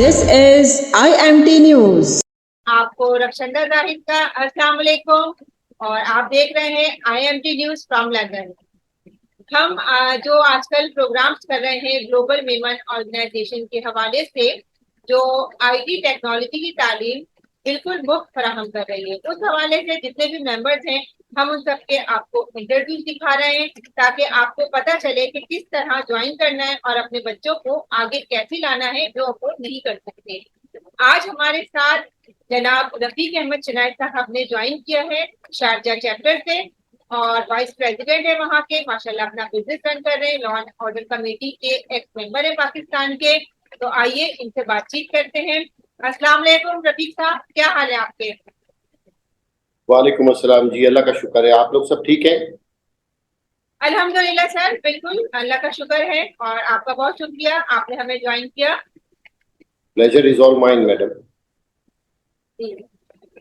This is IMT News. आपको रक्षंदा जाहिद का अस्सलाम वालेकुम और आप देख रहे हैं IMT न्यूज फ्रॉम लंदन। हम जो आजकल प्रोग्राम्स कर रहे हैं ग्लोबल वीमेन ऑर्गेनाइजेशन के हवाले से, जो आईटी टेक्नोलॉजी की तालीम बिल्कुल मुफ्त फराहम कर रही है, उस हवाले से जितने भी मेंबर्स हैं हम उन सबके आपको इंटरव्यू दिखा रहे हैं ताकि आपको पता चले कि किस तरह ज्वाइन करना है और अपने बच्चों को आगे कैसे लाना है जो अफोर्ड नहीं कर सकते। आज हमारे साथ जनाब रफीक अहमद चनायद साहब ने ज्वाइन किया है शारजा चैप्टर से और वाइस प्रेसिडेंट है वहाँ के, माशाल्लाह अपना बिजनेस रन कर रहे हैं, लॉ एंड ऑर्डर कमेटी के एक्स मेंबर है पाकिस्तान के। तो आइए इनसे बातचीत करते हैं। अस्सलाम वालेकुम रफीक साहब, क्या हाल है आपके? वालेकुम अस्सलाम जी, अल्लाह का शुक्र है। आप लोग सब ठीक हैं? अल्हम्दुलिल्लाह सर, बिल्कुल अल्लाह का शुक्र है और आपका बहुत शुक्रिया, आपने हमें ज्वाइन किया। Pleasure is all mine madam.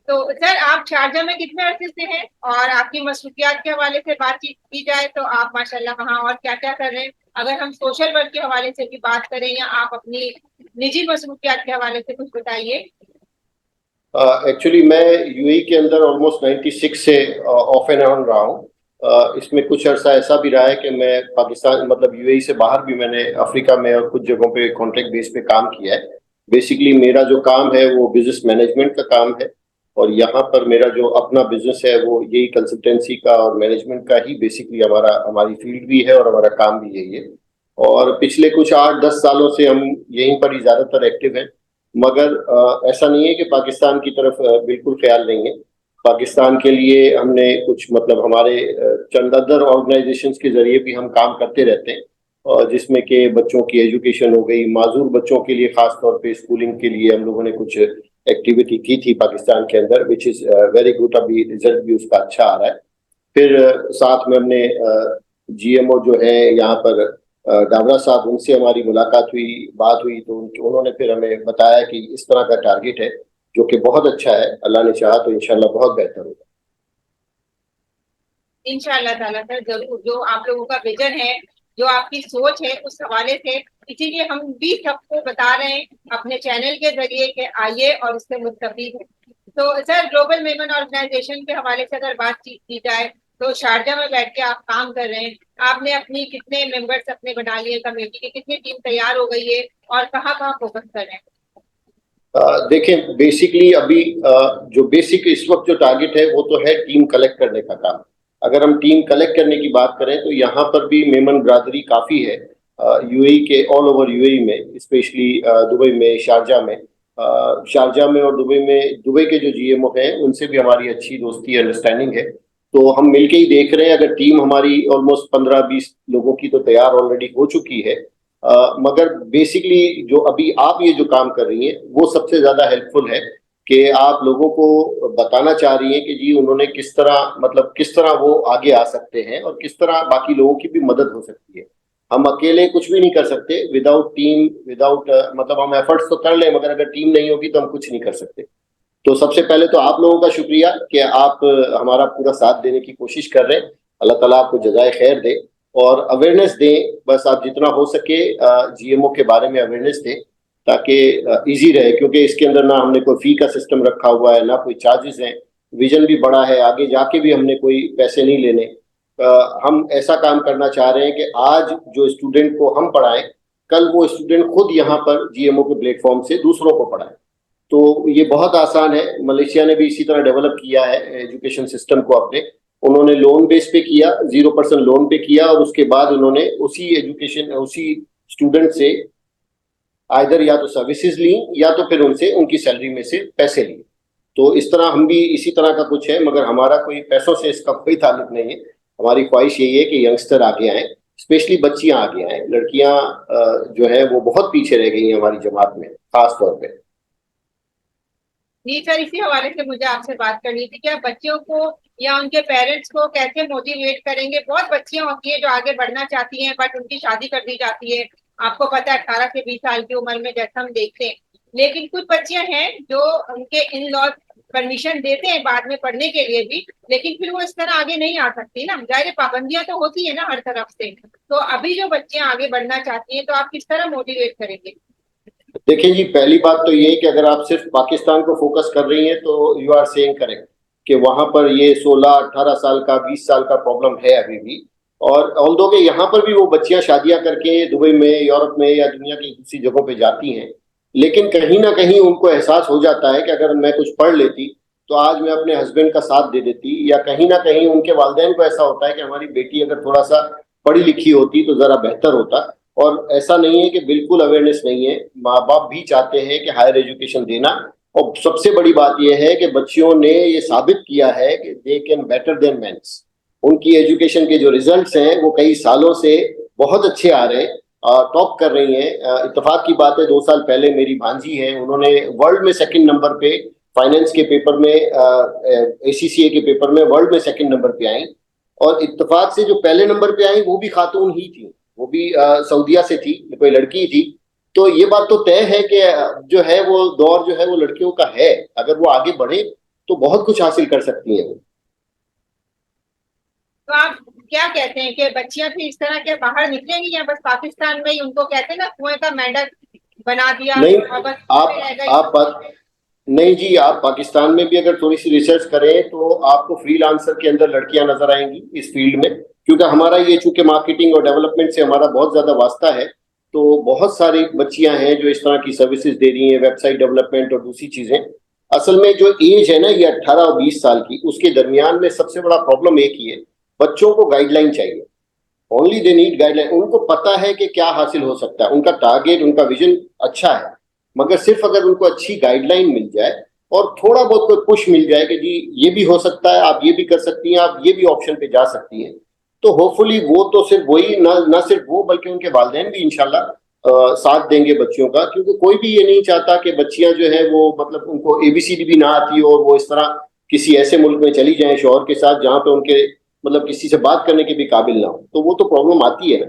तो सर, आप शारजा में कितने अरसे से हैं और आपकी मसरूफियात के हवाले से बातचीत की जाए तो आप माशाल्लाह वहाँ और क्या क्या कर रहे हैं? अगर हम सोशल वर्क के हवाले से भी बात करें या आप अपनी निजी मसरूफियात के हवाले से कुछ बताइए। एक्चुअली मैं यूएई के अंदर ऑलमोस्ट 96 से ऑफ एंड ऑन रहा हूँ। इसमें कुछ अर्सा ऐसा भी रहा है कि मैं पाकिस्तान मतलब यूएई से बाहर भी मैंने अफ्रीका में और कुछ जगहों पे कॉन्ट्रैक्ट बेस पे काम किया है। बेसिकली मेरा जो काम है वो बिजनेस मैनेजमेंट का काम है और यहाँ पर मेरा जो अपना बिजनेस है वो यही कंसल्टेंसी का और मैनेजमेंट का ही बेसिकली हमारी फील्ड भी है और हमारा काम भी यही है। और पिछले कुछ 8-10 सालों से हम यहीं पर ही ज्यादातर एक्टिव हैं। मगर ऐसा नहीं है कि पाकिस्तान की तरफ बिल्कुल ख्याल नहीं है। पाकिस्तान के लिए हमने कुछ मतलब हमारे चंद अदर ऑर्गेनाइजेशंस के जरिए भी हम काम करते रहते हैं और जिसमें कि बच्चों की एजुकेशन हो गई, माजूर बच्चों के लिए खास तौर पे स्कूलिंग के लिए हम लोगों ने कुछ एक्टिविटी की थी पाकिस्तान के अंदर, विच इज वेरी गुड। अभी रिजल्ट भी उसका अच्छा आ रहा है। फिर साथ में हमने जीएमओ जो है यहाँ पर डाबरा साहब, उनसे हमारी मुलाकात हुई, बात हुई तो उन्होंने फिर हमें बताया कि इस तरह का टारगेट है जो कि बहुत अच्छा है। अल्लाह ने चाहा तो इंशाल्लाह बहुत बेहतर होगा। इंशाल्लाह ताला सर, जरूर। जो आप लोगों का विजन है, जो आपकी सोच है, उस हवाले से इसीलिए हम भी सबको बता रहे हैं अपने चैनल के जरिए कि आइए और उससे मुस्तफीद हो। तो सर, ग्लोबल वीमेन ऑर्गेनाइजेशन के हवाले से अगर बातचीत की जाए तो शारजा में बैठ के आप काम कर रहे हैं, आपने अपनी कितने मेंबर्स अपने बना लिए, कमेटी की कितनी टीम तैयार हो गई है और कहाँ कहाँ फोकस कर रहे हैं? देखें, बेसिकली अभी जो बेसिक इस वक्त जो टारगेट है वो तो है टीम कलेक्ट करने का काम। अगर हम टीम कलेक्ट करने की बात करें तो यहाँ पर भी मेमन ब्रादरी काफ़ी है यूएई के, ऑल ओवर यूएई में, स्पेशली दुबई में, शारजा में और दुबई में। दुबई के जो जीएमओ हैं उनसे भी हमारी अच्छी दोस्ती अंडरस्टैंडिंग है, तो हम मिलके ही देख रहे हैं। अगर टीम हमारी ऑलमोस्ट 15-20 लोगों की तो तैयार ऑलरेडी हो चुकी है। मगर बेसिकली जो अभी आप ये जो काम कर रही हैं वो सबसे ज्यादा हेल्पफुल है कि आप लोगों को बताना चाह रही हैं कि जी उन्होंने किस तरह मतलब किस तरह वो आगे आ सकते हैं और किस तरह बाकी लोगों की भी मदद हो सकती है। हम अकेले कुछ भी नहीं कर सकते विदाउट टीम, विदाउट मतलब हम एफर्ट्स तो कर लें मगर अगर टीम नहीं होगी तो हम कुछ नहीं कर सकते। तो सबसे पहले तो आप लोगों का शुक्रिया कि आप हमारा पूरा साथ देने की कोशिश कर रहे हैं। अल्लाह ताला आपको जज़ाए खैर दे और अवेयरनेस दें। बस आप जितना हो सके जीएमओ के बारे में अवेयरनेस दें ताकि इजी रहे, क्योंकि इसके अंदर ना हमने कोई फी का सिस्टम रखा हुआ है, ना कोई चार्जेस हैं। विजन भी बड़ा है, आगे जाके भी हमने कोई पैसे नहीं लेने। हम ऐसा काम करना चाह रहे हैं कि आज जो स्टूडेंट को हम पढ़ाएं, कल वो स्टूडेंट खुद यहाँ पर जीएमओ के प्लेटफॉर्म से दूसरों को पढ़ाएं। तो ये बहुत आसान है। मलेशिया ने भी इसी तरह डेवलप किया है एजुकेशन सिस्टम को अपने। उन्होंने लोन बेस पे किया, 0% लोन पे किया और उसके बाद उन्होंने उसी स्टूडेंट से आइदर या तो सर्विसेज ली या तो फिर उनसे उनकी सैलरी में से पैसे लिए। तो इस तरह हम भी इसी तरह का कुछ है, मगर हमारा कोई पैसों से इसका कोई ताल्लुक नहीं है। हमारी ख्वाहिश यही है कि यंगस्टर आगे आए, स्पेशली बच्चियां आगे आए। लड़कियां जो है वो बहुत पीछे रह गई हैं हमारी जमात में खास तौर पे। जी सर, इसी हवाले से मुझे आपसे बात करनी थी कि आप बच्चियों को या उनके पेरेंट्स को कैसे मोटिवेट करेंगे। बहुत बच्चियां होती है जो आगे बढ़ना चाहती हैं बट उनकी शादी कर दी जाती है, आपको पता है 18 से 20 साल की उम्र में, जैसा हम देखते हैं। लेकिन कुछ बच्चियां हैं जो उनके इन लॉ परमिशन देते हैं बाद में पढ़ने के लिए भी, लेकिन फिर वो इस तरह आगे नहीं आ सकती ना, जाहिर पाबंदियां तो होती है ना हर तरफ से। तो अभी जो बच्चियां आगे बढ़ना चाहती हैं तो आप किस तरह मोटिवेट करेंगे? देखिए जी, पहली बात तो ये है कि अगर आप सिर्फ पाकिस्तान को फोकस कर रही हैं तो यू आर सेइंग करेक्ट कि वहां पर ये 16-18 साल का 20 साल का प्रॉब्लम है अभी भी। और ऑल्दो के यहाँ पर भी वो बच्चियां शादियां करके दुबई में, यूरोप में या दुनिया की दूसरी जगहों पे जाती हैं, लेकिन कहीं ना कहीं उनको एहसास हो जाता है कि अगर मैं कुछ पढ़ लेती तो आज मैं अपने हस्बैंड का साथ दे देती, या कहीं ना कहीं उनके वालिदैन को ऐसा होता है कि हमारी बेटी अगर थोड़ा सा पढ़ी लिखी होती तो जरा बेहतर होता। और ऐसा नहीं है कि बिल्कुल अवेयरनेस नहीं है, माँ बाप भी चाहते हैं कि हायर एजुकेशन देना। और सबसे बड़ी बात यह है कि बच्चियों ने ये साबित किया है कि they can better than mens. उनकी एजुकेशन के जो रिजल्ट्स हैं वो कई सालों से बहुत अच्छे आ रहे हैं, टॉप कर रही हैं। इत्तेफाक की बात है, 2 साल पहले मेरी भांजी है, उन्होंने वर्ल्ड में सेकंड नंबर पे फाइनेंस के पेपर में, एसीसीए के पेपर में वर्ल्ड में सेकंड नंबर पे आई। और इत्तेफाक से जो पहले नंबर पे आई वो भी खातून ही थी, वो भी सऊदीया से थी, कोई लड़की थी। तो ये बात तो तय है कि जो है वो दौर जो है वो लड़कियों का है, अगर वो आगे बढ़े तो बहुत कुछ हासिल कर सकती हैं वो। तो आप क्या कहते हैं कि बच्चियां फिर इस तरह के बाहर निकलेंगी या बस पाकिस्तान में ही उनको कहते हैं ना कुएं का मेंढक बना दिया नहीं, और बस आप रह गई? आप बात नहीं जी, आप पाकिस्तान में भी अगर थोड़ी सी रिसर्च करें तो आपको फ्रीलांसर के अंदर लड़कियां नजर आएंगी इस फील्ड में, क्योंकि हमारा ये चूंकि मार्केटिंग और डेवलपमेंट से हमारा बहुत ज्यादा वास्ता है। तो बहुत सारी बच्चियां हैं जो इस तरह की सर्विसेज दे रही हैं, वेबसाइट डेवलपमेंट और दूसरी चीजें। असल में जो एज है ना, ये 18 और 20 साल की, उसके दरमियान में सबसे बड़ा प्रॉब्लम एक ही है, बच्चों को गाइडलाइन चाहिए। Only they need guideline. उनको पता है कि क्या हासिल हो सकता है, उनका टारगेट, उनका विजन अच्छा है, मगर सिर्फ अगर उनको अच्छी गाइडलाइन मिल जाए और थोड़ा बहुत कोई पुश मिल जाए कि जी ये भी हो सकता है, आप ये भी कर सकती हैं, आप ये भी ऑप्शन पे जा सकती हैं, तो होपफुली वो तो सिर्फ वही ना सिर्फ वो बल्कि उनके वालिदैन भी इंशाल्लाह साथ देंगे बच्चियों का। क्योंकि कोई भी ये नहीं चाहता कि बच्चियां जो है वो मतलब उनको एबीसीडी भी ना आती हो और वो इस तरह किसी ऐसे मुल्क में चली जाएं शौहर के साथ जहां पे उनके मतलब किसी से बात करने के भी काबिल ना हो, तो वो तो प्रॉब्लम आती है ना।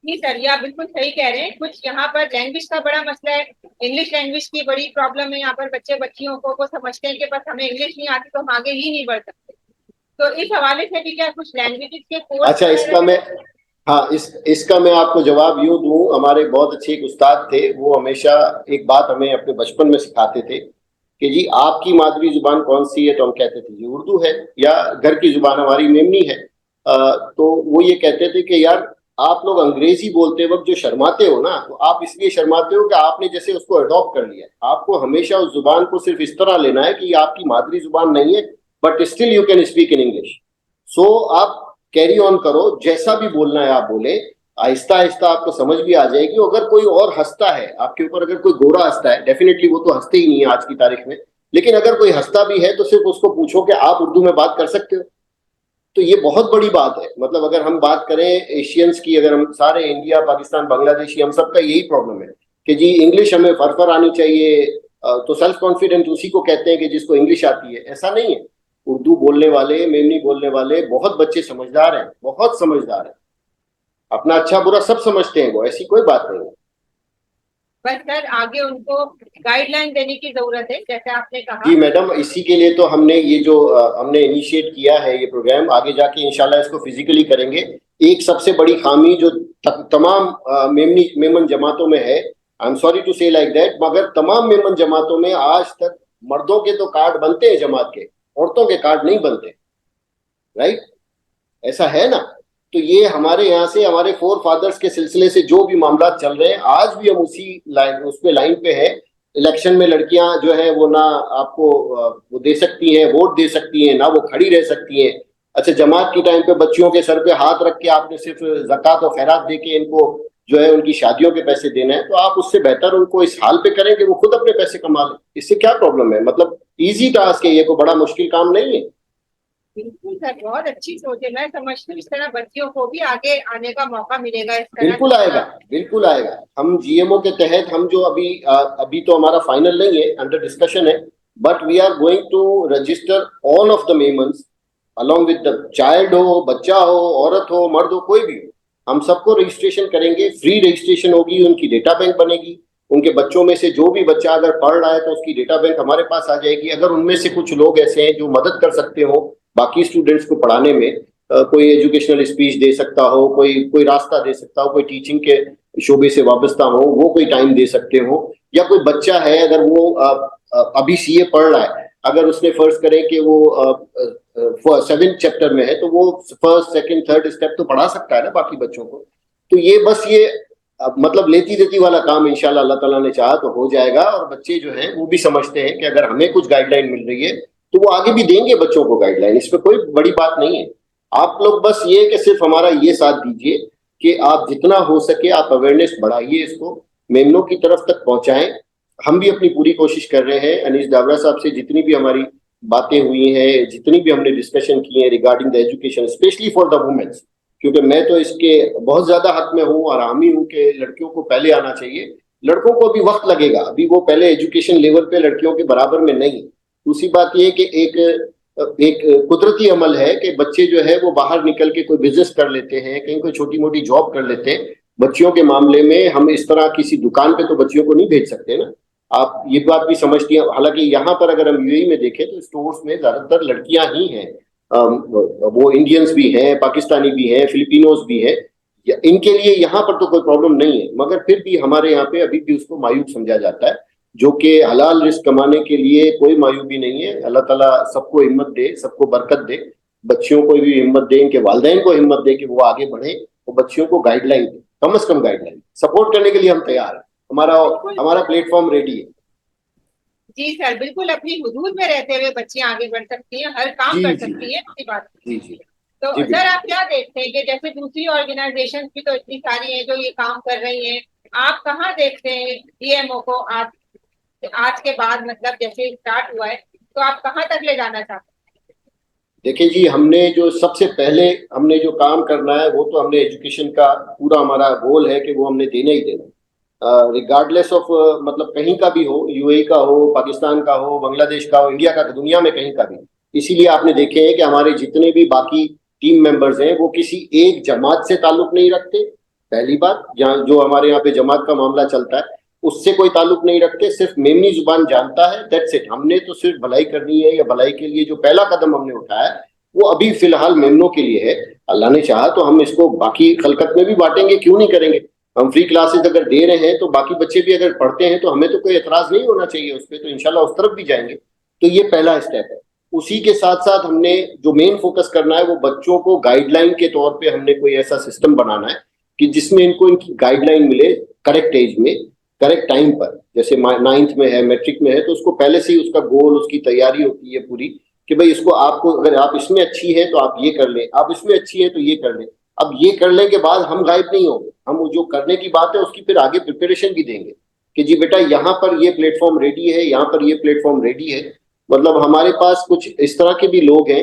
नहीं सर, ये आप बिल्कुल सही कह रहे हैं। कुछ यहाँ पर लैंग्वेज का बड़ा मसला है, इंग्लिश लैंग्वेज की बड़ी प्रॉब्लम है यहाँ पर। बच्चे बच्चियों को वो समझते हैं कि बस हमें इंग्लिश नहीं आती तो हम आगे ही नहीं बढ़ सकते। तो इस हवाले से भी क्या कुछ लैंग्वेजेस के कोर्स अच्छा, इसका मैं, हाँ, इसका मैं आपको जवाब यूं दूं, हमारे बहुत अच्छे एक उस्ताद थे, वो हमेशा एक बात हमें अपने बचपन में सिखाते थे कि जी आपकी मादरी जुबान कौन सी है, तो हम कहते थे जी उर्दू है, या घर की जुबान हमारी मेमनी है। तो वो ये कहते थे कि यार आप लोग अंग्रेजी बोलते वक्त जो शर्माते हो ना, तो आप इसलिए शर्माते हो कि आपने जैसे उसको अडॉप्ट कर लिया है। आपको हमेशा उस जुबान को सिर्फ इस तरह लेना है कि ये आपकी मादरी जुबान नहीं है, but still you can speak in English. So आप कैरी ऑन करो, जैसा भी बोलना है आप बोले, आहिस्ता आहिस्ता आपको समझ भी आ जाएगी। अगर कोई और हंसता है आपके ऊपर, अगर कोई गोरा हंसता है, डेफिनेटली वो तो हंसते ही नहीं है आज की तारीख में, लेकिन अगर कोई हंसता भी है तो सिर्फ उसको पूछो कि आप उर्दू में बात कर सकते हो। तो ये बहुत बड़ी बात है। मतलब अगर हम बात करें एशियंस की, अगर हम सारे इंडिया पाकिस्तान बांग्लादेशी, हम सबका यही प्रॉब्लम है कि जी इंग्लिश हमें फरफर आनी चाहिए। तो सेल्फ कॉन्फिडेंट उसी को कहते हैं कि जिसको इंग्लिश आती है। ऐसा नहीं है, उर्दू बोलने वाले, मेमनी बोलने वाले बहुत बच्चे समझदार हैं, बहुत समझदार हैं, अपना अच्छा बुरा सब समझते हैं वो, ऐसी कोई बात नहीं है। बस सर आगे उनको गाइडलाइन देने की जरूरत है, जैसे आपने कहा। जी मैडम, इसी के लिए तो हमने ये जो हमने इनिशिएट किया है ये प्रोग्राम, आगे जाके इंशाल्लाह इसको फिजिकली करेंगे। एक सबसे बड़ी खामी जो तमाम मेमन जमातों में है, आई एम सॉरी टू से लाइक दैट, मगर तमाम मेमन जमातों में आज तक मर्दों के तो कार्ड बनते हैं जमात के, औरतों के कार्ड नहीं बनते। राइट, ऐसा है ना। तो ये हमारे यहाँ से, हमारे फोर फादर्स के सिलसिले से जो भी मामला चल रहे हैं, आज भी हम उसी लाइन, उस पे लाइन पे है। इलेक्शन में लड़कियां जो है वो ना आपको वो दे सकती हैं, वोट दे सकती हैं, ना वो खड़ी रह सकती हैं। अच्छा, जमात के टाइम पे बच्चियों के सर पे हाथ रख के आपने सिर्फ ज़कात और खैरात दे के इनको जो है उनकी शादियों के पैसे देना है, तो आप उससे बेहतर उनको इस हाल पे करें कि वो खुद अपने पैसे कमा लें। इससे क्या प्रॉब्लम है? मतलब इजी टास्क है ये, कोई बड़ा मुश्किल काम नहीं है। बिल्कुल सर, बहुत अच्छी सोच है। मैं समझती हूँ इस तरह बच्चियों को भी आगे आने का मौका मिलेगा इस तरह। बिल्कुल आएगा, बिल्कुल आएगा। हम जीएमओ के तहत, हम जो अभी तो हमारा फाइनल नहीं है, अंडर डिस्कशन है, but we are going to register all of the members along with the child, हो बच्चा हो, औरत हो, मर्द हो, कोई भी हो, हम सबको रजिस्ट्रेशन करेंगे। फ्री रजिस्ट्रेशन होगी, उनकी डेटा बैंक बनेगी। उनके बच्चों में से जो भी बच्चा अगर पढ़ रहा है तो उसकी डेटा बैंक हमारे पास आ जाएगी। अगर उनमें से कुछ लोग ऐसे हैं जो मदद कर सकते हो बाकी स्टूडेंट्स को पढ़ाने में, कोई एजुकेशनल स्पीच दे सकता हो, कोई कोई रास्ता दे सकता हो, कोई टीचिंग के शोबे से वाबस्ता हो, वो कोई टाइम दे सकते हो, या कोई बच्चा है अगर वो अभी सीए पढ़ रहा है, अगर उसने फर्ज करें कि वो 7th चैप्टर में है, तो वो फर्स्ट सेकंड थर्ड स्टेप तो पढ़ा सकता है ना बाकी बच्चों को। तो ये बस ये मतलब लेती देती वाला काम इंशाल्लाह अल्लाह ताला ने चाहा तो हो जाएगा। और बच्चे जो हैं वो भी समझते हैं कि अगर हमें कुछ गाइडलाइन मिल रही है तो वो आगे भी देंगे बच्चों को गाइडलाइन, इसमें कोई बड़ी बात नहीं है। आप लोग बस ये कि सिर्फ हमारा ये साथ दीजिए कि आप जितना हो सके आप अवेयरनेस बढ़ाइए, इसको मेमनों की तरफ तक पहुंचाएं। हम भी अपनी पूरी कोशिश कर रहे हैं। अनीस डावरा साहब से जितनी भी हमारी बातें हुई हैं, जितनी भी हमने डिस्कशन की है regarding the education specially for the womens, क्योंकि मैं तो इसके बहुत ज्यादा हक में हूँ और हामी हूँ कि लड़कियों को पहले आना चाहिए। लड़कों को अभी वक्त लगेगा, अभी वो पहले एजुकेशन लेवल पे लड़कियों के बराबर में नहीं। दूसरी बात ये कि एक कुदरती अमल है कि बच्चे जो है वो बाहर निकल के कोई बिजनेस कर लेते हैं, कहीं कोई छोटी मोटी जॉब कर लेते हैं। बच्चियों के मामले में हम इस तरह किसी दुकान पे तो बच्चियों को नहीं भेज सकते ना, आप ये बात भी समझती हैं। हालांकि यहाँ पर अगर हम यूएई में देखें तो स्टोर्स में ज्यादातर लड़कियां ही हैं, वो इंडियंस भी हैं, पाकिस्तानी भी हैं, फिलिपिनोज भी हैं, इनके लिए यहाँ पर तो कोई प्रॉब्लम नहीं है। मगर फिर भी हमारे यहाँ पे अभी भी उसको मायूब समझा जाता है, जो कि हलाल रिस्क कमाने के लिए कोई मायूबी नहीं है। अल्लाह ताला सबको हिम्मत दे, सबको बरकत दे, बच्चियों को भी हिम्मत दे, इनके वालिदैन को हिम्मत दे कि वो आगे बढ़े, वो बच्चियों को गाइडलाइन दे, कम से कम गाइडलाइन। सपोर्ट करने के लिए हम तैयार हैं, हमारा हमारा प्लेटफॉर्म रेडी है। जी सर, बिल्कुल अपनी हुदूद में रहते हुए बच्चियां आगे बढ़ सकती हैं, हर काम कर सकती हैं, ऐसी बात। जी जी तो जी सर आप क्या देखते हैं कि जैसे दूसरी ऑर्गेनाइजेशन भी तो इतनी सारी हैं जो ये काम कर रही हैं, आप कहाँ देखते हैं डीएमओ को आज के बाद, मतलब जैसे स्टार्ट हुआ है तो आप कहाँ तक ले जाना चाहते हैं? देखिए जी, हमने जो सबसे पहले हमने जो काम करना है वो तो हमने एजुकेशन का पूरा हमारा गोल है कि वो हमने देना ही देना, रिगार्डलेस ऑफ मतलब कहीं का भी हो, यूएई का हो, पाकिस्तान का हो, बांग्लादेश का हो, इंडिया का, दुनिया में कहीं का भी। इसीलिए आपने देखे हैं कि हमारे जितने भी बाकी टीम मेंबर्स हैं वो किसी एक जमात से ताल्लुक नहीं रखते। पहली बात, जहाँ जो हमारे यहाँ पे जमात का मामला चलता है उससे कोई ताल्लुक नहीं रखते, सिर्फ मेमनी जुबान जानता है, दैट्स इट। हमने तो सिर्फ भलाई करनी है, या भलाई के लिए जो पहला कदम हमने उठाया है वो अभी फिलहाल मेमनों के लिए है। अल्लाह ने चाहा तो हम इसको बाकी खलकत में भी बांटेंगे, क्यों नहीं करेंगे। हम फ्री क्लासेस अगर दे रहे हैं तो बाकी बच्चे भी अगर पढ़ते हैं तो हमें तो कोई एतराज नहीं होना चाहिए उस पर, तो इंशाल्लाह उस तरफ भी जाएंगे। तो ये पहला स्टेप है। उसी के साथ साथ हमने जो मेन फोकस करना है वो बच्चों को गाइडलाइन के तौर पे हमने कोई ऐसा सिस्टम बनाना है कि जिसमें इनको इनकी गाइडलाइन मिले करेक्ट एज में, करेक्ट टाइम पर। जैसे 9th में है, मैट्रिक में है, तो उसको पहले से ही उसका गोल, उसकी तैयारी होती है पूरी कि भाई इसको आपको, अगर आप इसमें अच्छी है तो आप ये कर लें, आप इसमें अच्छी है तो ये कर लें। अब ये करने के बाद हम गायब नहीं होंगे, हम जो करने की बात है उसकी फिर आगे प्रिपरेशन भी देंगे कि जी बेटा यहाँ पर ये प्लेटफॉर्म रेडी है, यहाँ पर ये प्लेटफॉर्म रेडी है। मतलब हमारे पास कुछ इस तरह के भी लोग हैं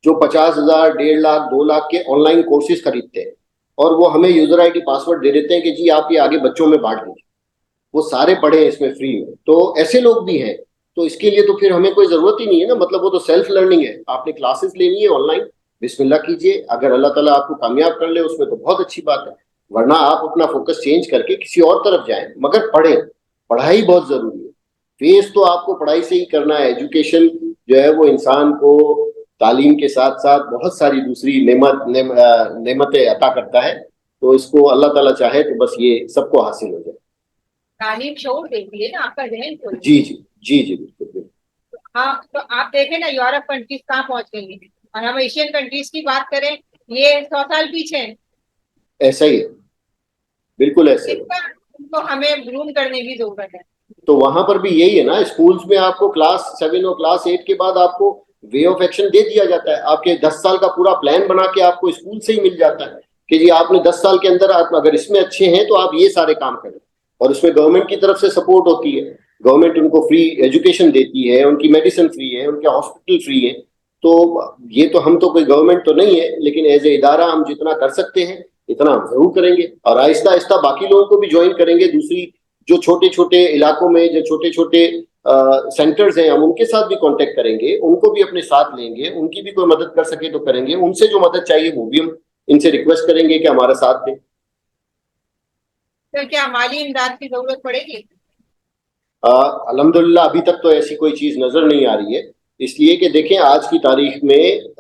जो 50,000, 1.5 लाख, 2 लाख के ऑनलाइन कोर्सेज खरीदते हैं और वो हमें यूजर आईडी पासवर्ड दे देते हैं कि जी आप ये आगे बच्चों में बांट दीजिए, वो सारे पढ़े इसमें फ्री में। तो ऐसे लोग भी हैं। तो इसके लिए तो फिर हमें कोई जरूरत ही नहीं है ना, मतलब वो तो सेल्फ लर्निंग है। आपने क्लासेस लेनी है ऑनलाइन, बिस्मिल्लाह कीजिए, अगर अल्लाह ताला आपको कामयाब कर ले उसमें तो बहुत अच्छी बात है, वरना आप अपना फोकस चेंज करके किसी और तरफ जाएं, मगर पढ़ें। पढ़ाई बहुत जरूरी है, फेस तो आपको पढ़ाई से ही करना है। एजुकेशन जो है वो इंसान को तालीम के साथ साथ बहुत सारी दूसरी नेमतें अता करता है। तो इसको अल्लाह ताला चाहे तो बस ये सबको हासिल हो जाए। तालीम शोर देती है ना, आपका जहन खोल। जी जी जी जी, बिल्कुल बिल्कुल। हाँ, तो आप देखें ना यूरोप कंट्रीज कहाँ पहुंच गई है, और हम एशियन कंट्रीज की बात करें, ये 100 साल पीछे है। ऐसा ही है, बिल्कुल ऐसे ही। तो हमें ग्रूम करने की जरूरत है। तो वहां पर भी यही है ना, स्कूल्स में आपको क्लास 7 और क्लास 8 के बाद आपको वे ऑफ एक्शन दे दिया जाता है। आपके 10 साल का पूरा प्लान बना के आपको स्कूल से ही मिल जाता है कि जी आपने 10 साल के अंदर आप अगर इसमें अच्छे हैं तो आप ये सारे काम करें। और उसमें गवर्नमेंट की तरफ से सपोर्ट होती है, गवर्नमेंट उनको फ्री एजुकेशन देती है, उनकी मेडिसिन फ्री है, उनके हॉस्पिटल फ्री है। तो ये तो हम तो कोई गवर्नमेंट तो नहीं है, लेकिन एज ए इदारा हम जितना कर सकते हैं इतना हम जरूर करेंगे। और आहिस्ता आहिस्ता बाकी लोगों को भी ज्वाइन करेंगे। दूसरी जो छोटे छोटे इलाकों में जो छोटे छोटे सेंटर्स हैं, हम उनके साथ भी कांटेक्ट करेंगे, उनको भी अपने साथ लेंगे, उनकी भी कोई मदद कर सके तो करेंगे, उनसे जो मदद चाहिए वो भी हम इनसे रिक्वेस्ट करेंगे कि हमारा साथ दें। तो क्या माली इमदाद की जरूरत पड़ेगी? अल्हम्दुलिल्लाह अभी तक तो ऐसी कोई चीज नजर नहीं आ रही है, इसलिए कि देखें आज की तारीख में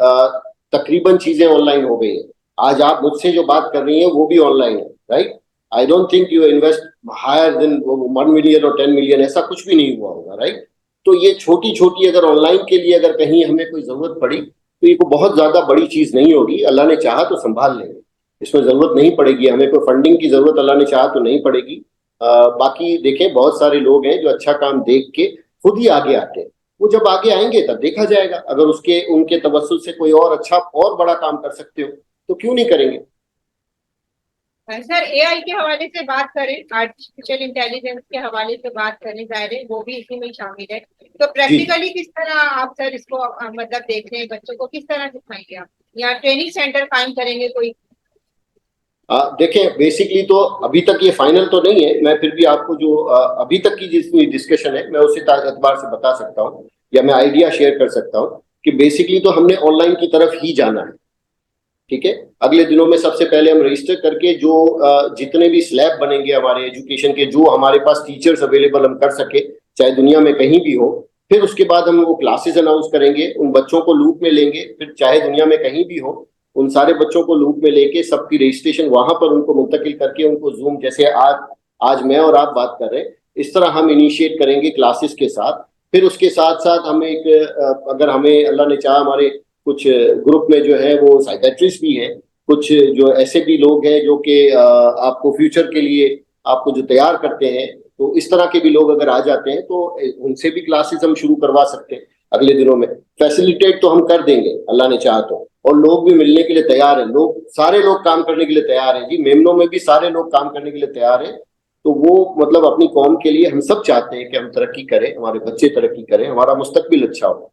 तकरीबन चीजें ऑनलाइन हो गई हैं। आज आप मुझसे जो बात कर रही हैं वो भी ऑनलाइन है, right. I don't think you invest higher than 1 million और 10 मिलियन, ऐसा कुछ भी नहीं हुआ होगा, राइट। तो ये छोटी छोटी अगर ऑनलाइन के लिए अगर कहीं हमें कोई जरूरत पड़ी तो ये कोई बहुत ज्यादा बड़ी चीज नहीं होगी, अल्लाह ने चाहा तो संभाल लेंगे, इसमें जरूरत नहीं पड़ेगी हमें, कोई फंडिंग की जरूरत अल्लाह ने चाहा तो नहीं पड़ेगी। बाकी देखें, बहुत सारे लोग हैं जो अच्छा काम देख के खुद ही आगे आते हैं, वो जब आगे आएंगे तब देखा जाएगा, अगर उसके उनके तवज्जुह से कोई और अच्छा और बड़ा काम कर सकते हो तो क्यों नहीं करेंगे। सर एआई के हवाले से बात करें, आर्टिफिशियल इंटेलिजेंस के हवाले से बात करें, जाहिर वो भी इसी में शामिल है, तो प्रैक्टिकली किस तरह आप सर इसको मतलब देख रहे हैं, बच्चों को किस तरह सिखाएंगे आप, या ट्रेनिंग सेंटर कायम करेंगे कोई? देखें, बेसिकली तो अभी तक ये फाइनल तो नहीं है, मैं फिर भी आपको जो अभी तक की जितनी डिस्कशन है मैं उसी एतबार से बता सकता हूँ या मैं आइडिया शेयर कर सकता हूँ कि बेसिकली तो हमने ऑनलाइन की तरफ ही जाना है, ठीक है। अगले दिनों में सबसे पहले हम रजिस्टर करके जो जितने भी स्लैब बनेंगे हमारे एजुकेशन के, जो हमारे पास टीचर्स अवेलेबल हम कर सके चाहे दुनिया में कहीं भी हो, फिर उसके बाद हम वो क्लासेस अनाउंस करेंगे, उन बच्चों को लूप में लेंगे, फिर चाहे दुनिया में कहीं भी हो उन सारे बच्चों को लूप में लेके सबकी रजिस्ट्रेशन वहां पर उनको मुंतकिल करके उनको जूम, जैसे आज मैं और आप बात कर रहे हैं, इस तरह हम इनिशिएट करेंगे क्लासेस के साथ। फिर उसके साथ साथ हम एक अगर हमें अल्लाह ने चाहा हमारे कुछ ग्रुप में जो है वो साइकेट्रिस्ट भी हैं, कुछ जो ऐसे भी लोग हैं जो कि आपको फ्यूचर के लिए आपको जो तैयार करते हैं, तो इस तरह के भी लोग अगर आ जाते हैं तो उनसे भी क्लासेस हम शुरू करवा सकते हैं अगले दिनों में। फैसिलिटेट तो हम कर देंगे अल्लाह ने चाहा तो, और लोग भी मिलने के लिए तैयार हैं, लोग सारे लोग काम करने के लिए तैयार हैं जी, मेमनों में भी सारे लोग काम करने के लिए तैयार हैं। तो वो मतलब अपनी कौम के लिए हम सब चाहते हैं कि हम तरक्की करें, हमारे बच्चे तरक्की करें, हमारा मुस्तकबिल अच्छा हो।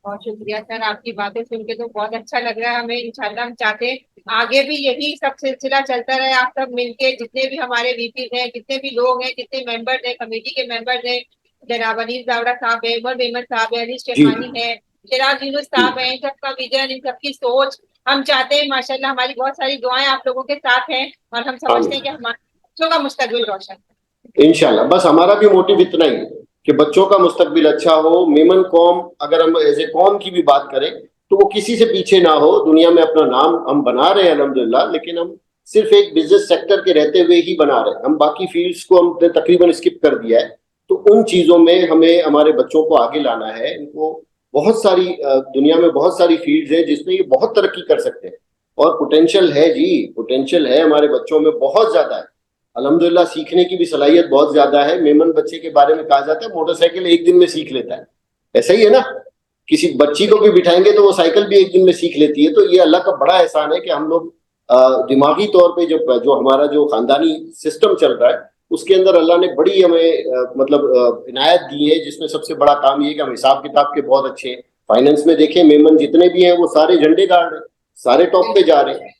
बहुत शुक्रिया सर, आपकी बातें सुन के तो बहुत अच्छा लग रहा है हमें। इंशाल्लाह हम चाहते हैं आगे भी यही सब सिलसिला चलता रहे, आप सब मिलके जितने भी हमारे वीपी हैं, जितने भी लोग हैं, जितने मेंबर्स हैं, कमेटी के मेंबर्स हैं, जनाब अनीस दावड़ा साहब है, उमर मेमन साहब है, अनीस शेखानी है, चिराग यूनुस साहब हैं, इन सबका विजन, इन सबकी सोच, हम चाहते हैं माशाल्लाह, हमारी बहुत सारी दुआएं आप लोगों के साथ हैं और हम समझते हैं कि हमारे बच्चों का मुस्तकबिल रोशन है। इंशाल्लाह, बस हमारा भी मोटिव इतना ही है कि बच्चों का मुस्तकबिल अच्छा हो। मेमन कौम, अगर हम एज ए कौम की भी बात करें तो वो किसी से पीछे ना हो, दुनिया में अपना नाम हम बना रहे हैं अल्हम्दुलिल्लाह, लेकिन हम सिर्फ एक बिजनेस सेक्टर के रहते हुए ही बना रहे हैं, हम बाकी फील्ड्स को हमने तकरीबन स्किप कर दिया है। तो उन चीजों में हमें हमारे बच्चों को आगे लाना है, इनको बहुत सारी दुनिया में बहुत सारी फील्ड्स हैं जिसमें ये बहुत तरक्की कर सकते हैं और पोटेंशियल है जी, पोटेंशियल है हमारे बच्चों में बहुत ज्यादा है अल्हम्दुलिल्लाह, सीखने की भी सलाहियत बहुत ज्यादा है। मेमन बच्चे के बारे में कहा जाता है मोटरसाइकिल एक दिन में सीख लेता है, ऐसा ही है ना, किसी बच्ची को भी बिठाएंगे तो वो साइकिल भी एक दिन में सीख लेती है। तो ये अल्लाह का बड़ा एहसान है कि हम लोग दिमागी तौर पे जो हमारा जो खानदानी सिस्टम चल रहा है उसके अंदर अल्लाह ने बड़ी हमें मतलब इनायत दी है, जिसमें सबसे बड़ा काम ये कि हम हिसाब किताब के बहुत अच्छे हैं। फाइनेंस में देखें मेमन जितने भी हैं वो सारे झंडे गाड़ रहे हैं, सारे टॉप पे जा रहे हैं।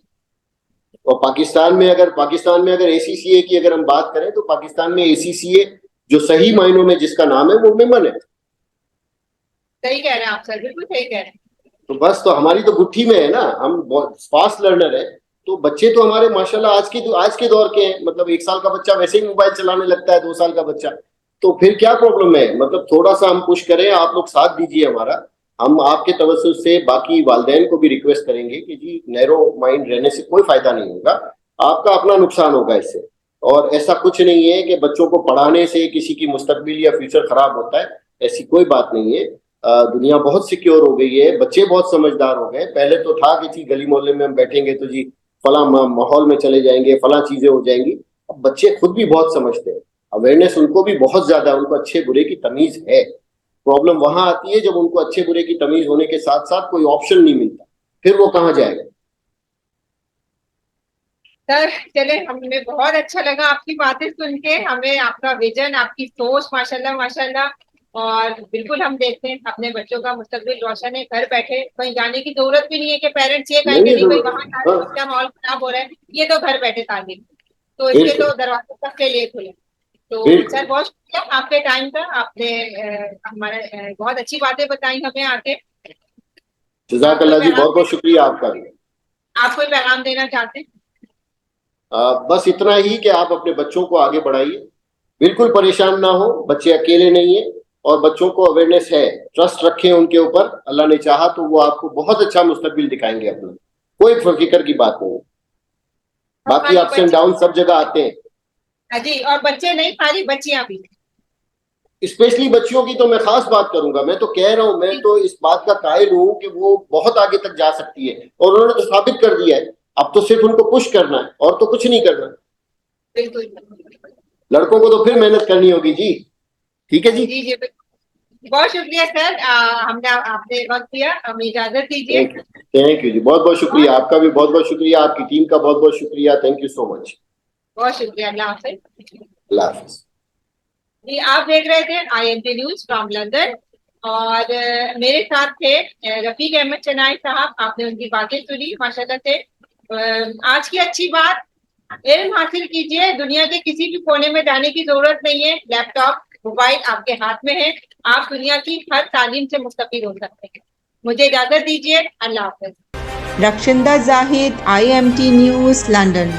और पाकिस्तान में अगर एसीसीए की अगर हम बात करें तो पाकिस्तान में एसीसीए जो सही मायनों में जिसका नाम है वो मेमन है। सही कह रहे हैं आप सर, बिल्कुल सही कह रहे हैं। तो बस, तो हमारी तो गुट्ठी में है ना, हम बहुत फास्ट लर्नर है। तो बच्चे तो हमारे माशाल्लाह आज के दौर के हैं, मतलब 1 साल का बच्चा वैसे ही मोबाइल चलाने लगता है, 2 साल का बच्चा, तो फिर क्या प्रॉब्लम है। मतलब थोड़ा सा हम पुश करें, आप लोग साथ दीजिए हमारा, हम आपके तवज्जुह से बाकी वालिदैन को भी रिक्वेस्ट करेंगे कि जी नैरो माइंड रहने से कोई फायदा नहीं होगा, आपका अपना नुकसान होगा इससे। और ऐसा कुछ नहीं है कि बच्चों को पढ़ाने से किसी की मुस्तकबिल या फ्यूचर खराब होता है, ऐसी कोई बात नहीं है। दुनिया बहुत सिक्योर हो गई है, बच्चे बहुत समझदार हो गए। पहले तो था कि जी गली मोहल्ले में हम बैठेंगे तो जी फला माहौल में चले जाएंगे, फला चीजें हो जाएंगी। अब बच्चे खुद भी बहुत समझते हैं, अवेयरनेस उनको भी बहुत ज्यादा, उनको अच्छे बुरे की तमीज है। प्रॉब्लम वहां आती है जब उनको अच्छे बुरे की तमीज होने के साथ साथ कोई ऑप्शन नहीं मिलता, फिर वो कहाँ जाएगा। सर चले, हमें बहुत अच्छा लगा आपकी बातें सुन के, हमें आपका विजन, आपकी सोच माशाल्लाह माशाल्लाह, और बिल्कुल हम देखते हैं अपने बच्चों का मुस्तकबिल रोशन है, घर बैठे कहीं जाने की जरूरत भी नहीं है कि पेरेंट्स ये कहें कि नहीं भाई वहां जा रहे हैं, क्या माहौल खराब हो रहा है, ये तो घर बैठे तालीम, तो इसके तो दरवाजे तक के लिए खुले। तो सर बहुत शुक्रिया आपके टाइम का, आपने हमारे बहुत अच्छी बातें बताई हमें आके। जज़ाकल्लाह जी, बहुत बहुत शुक्रिया आपका भी। आप कोई पैगाम देना चाहते हैं? बस इतना ही कि आप अपने बच्चों को आगे बढ़ाइए, बिल्कुल परेशान ना हो, बच्चे अकेले नहीं है, और बच्चों को अवेयरनेस है, ट्रस्ट रखें उनके ऊपर, अल्लाह ने चाहा तो वो आपको बहुत अच्छा मुस्तकबिल दिखाएंगे अपना, कोई फिक्र की बात नहीं। बाकी खाली अप्स एंड डाउन सब जगह आते हैं। हाँ जी, और बच्चे नहीं, खाली बच्चियां भी। स्पेशली बच्चियों की तो मैं खास बात करूंगा। मैं तो कह रहा हूं, मैं तो इस बात का कायल हूं कि वो बहुत आगे तक जा सकती है, और उन्होंने तो साबित कर दिया है। अब तो सिर्फ उनको पुश करना है और तो कुछ नहीं करना। बिल्कुल। लड़कों को तो फिर मेहनत करनी होगी जी। ठीक है जी। जी जी, बहुत शुक्रिया सर, हमने आपने वक्त दिया, हमें इजाजत दीजिए। थैंक यू जी, बहुत बहुत शुक्रिया आपका भी, बहुत बहुत शुक्रिया आपकी टीम का, बहुत बहुत शुक्रिया। Thank you so much. बहुत शुक्रिया, अल्लाह हाफिज। अल्लाह हाफिज। जी, आप देख रहे थे IMT न्यूज फ्रॉम लंदन, और मेरे साथ थे रफीक अहमद चनाई साहब। आपने उनकी बातें सुनी माशाल्लाह से। आज की अच्छी बात, इल्म हासिल कीजिए, दुनिया के किसी भी कोने में जाने की जरूरत नहीं है। लैपटॉप, मोबाइल आपके हाथ में है, आप दुनिया की हर तालीम से मुस्तफीद हो सकते हैं। मुझे इजाजत दीजिए, अल्लाह हाफिज। रक्षिंदा जाहिद, IMT न्यूज़, लंदन।